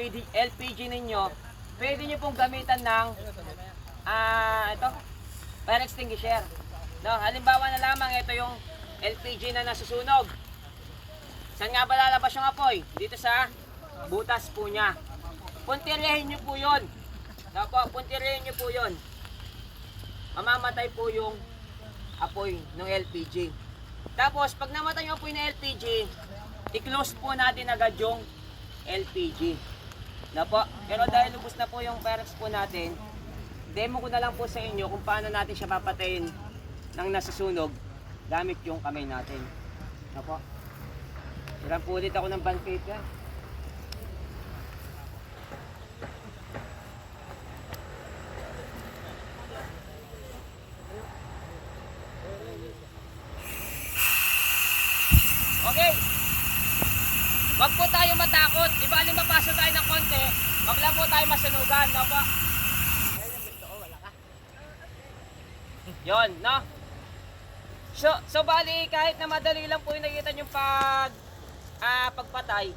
LPG ninyo, pwede nyo pong gamitan ng fire extinguisher. No, halimbawa na lamang ito yung LPG na nasusunog. Saan nga ba lalabas yung apoy? Dito sa butas po niya. Puntiryahin nyo po yun. No po, puntiryahin nyo po yun. Mamamatay po yung apoy ng LPG. Tapos, pag namatay yung apoy ng LPG, i-close po natin agad yung LPG. No po, pero dahil lubos na po yung Pyrex po natin, demo ko na lang po sa inyo kung paano natin siya papatayin ng nasusunog gamit yung kamay natin. No po. Hirap po ulit ako ng bandpate yan. Okay. Wag po tayo matakot. Di ba aling mapasok tayo ng konti, wag lang po tayo masunugan, no po? Yon, no? So bali, kahit na madali lang po yung nakikita yung pagpatay,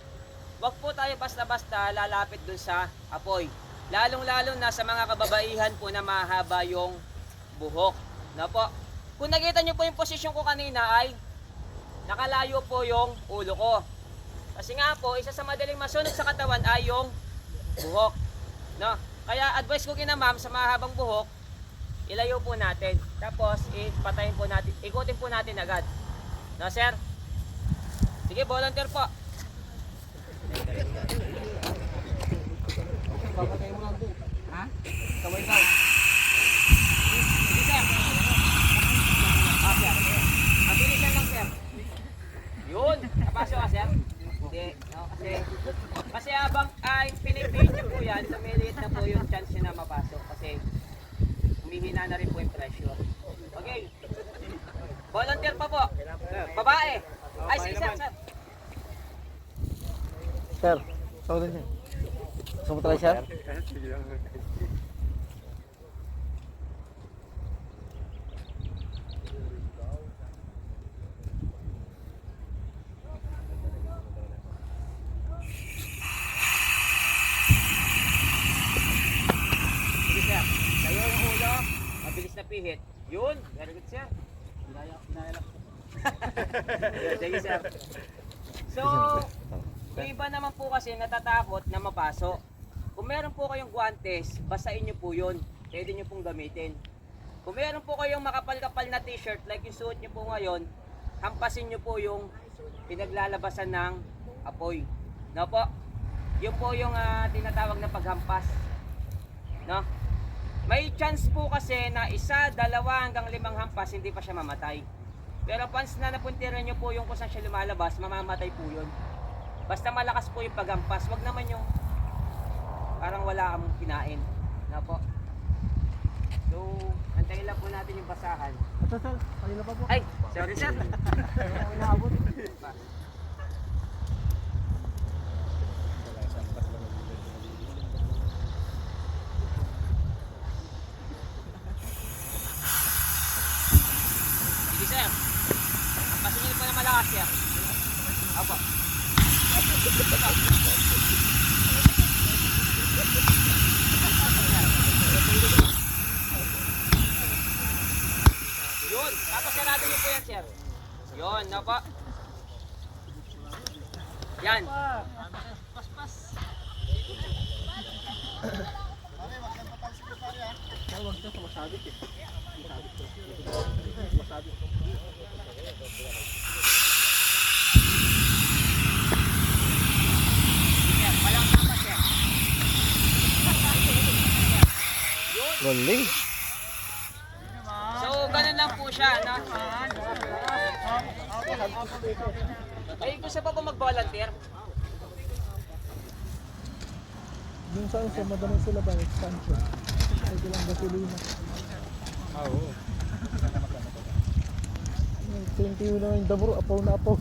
wag po tayo basta-basta lalapit dun sa apoy. Lalong-lalo na sa mga kababaihan po na mahaba yung buhok, no po? Kung nakita nyo po yung posisyon ko kanina ay nakalayo po yung ulo ko. Kasi nga po, isa sa madaling masunog sa katawan ay yung buhok. No? Kaya advice ko kina ma'am sa mahabang buhok, ilayo po natin. Tapos ipatayin po natin, ikutin po natin agad. No, sir? Sige, volunteer po. Papatayin mo lang doon. Ha? Kaway daw. Sige, sir. Sir. Mabilisan lang, sir. Yun, napasok ka, sir? Hindi, no, kasi habang pinipin nyo po yan, lumiliit na po yung chance nyo na mapasok kasi humihina na rin po yung pressure. Okay. Volunteer pa po. Babae. Ay, sige, sir, sir. Sir, sawadan niya. Gusto mo try, sir? Mabilis na pihit. Yun. Very good, sir. Binaya lang. Sige, sir. So, yung iba naman po kasi natatakot na mapasok. Kung meron po kayong guantes, basahin nyo po yun. Pwede nyo pong gamitin. Kung meron po kayong makapal-kapal na t-shirt like yung suot nyo po ngayon, hampasin nyo po yung pinaglalabasan ng apoy. No po? Yun po yung tinatawag na paghampas. No? May chance po kasi na 1, 2 hanggang 5 hampas hindi pa siya mamatay. Pero once na napuntiran nyo po yung kung saan siya lumalabas, mamamatay po yun. Basta malakas po yung paghampas, wag naman yung parang wala kang kinain. Na po. So, antayin lang po natin yung basahan. Ito, sir. Kanina pa po. Ay, sorry, sir. Inaabot. Sige, sir. Hampasin nyo po na malakas, sir. Opo. Yun. Tapos sarado nyo po yan, sir. Yun, no po. Yan. Huwag siya sumasabit eh. Sir, walang hampas, sir. Yun. Galing. So, ganun lang po siya, no? Ay, gusto pa po mag-volunteer? Yung sa uso, madaling sila ba? Expansion. Ay, lang gasolina. Oo. Thank you na yung daburo, apaw na apaw.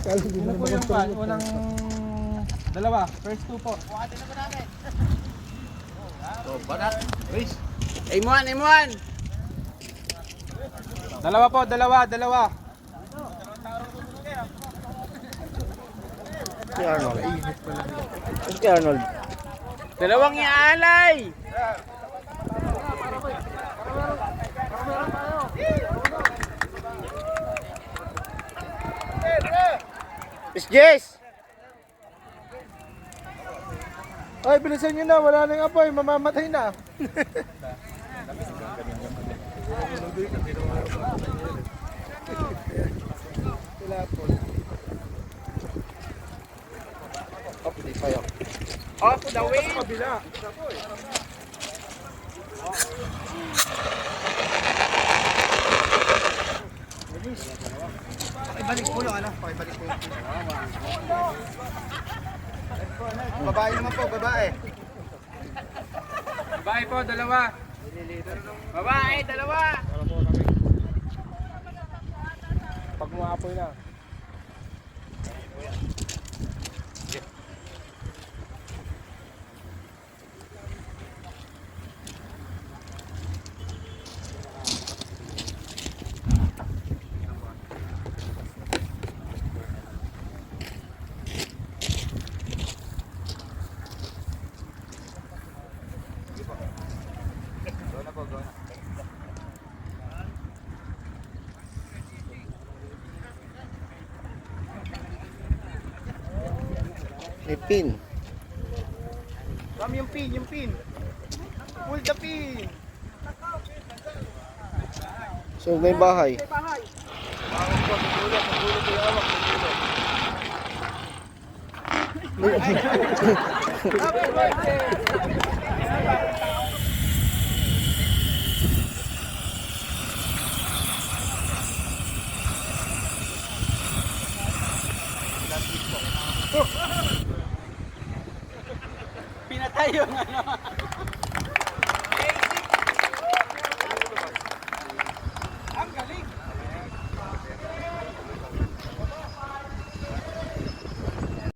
Kali din Ano po naman yung pan? Unang dalawa. First two po. Imuan! Dalawa po, dalawa. Si Arnold. Si Arnold. Dalawang iaalay! Miss Jess! Ay, bilisan nyo na. Wala nang apoy. Mamamatay na. Off the way! Kabila. Pakibalik po yung ano. Pakibalik po yung babae naman po, babae. Babae po, dalawa. Babae, dalawa. Pag umapoy na. May pin. Ram yung pin. Pull the pin. So may bahay. Pinatay yung ano.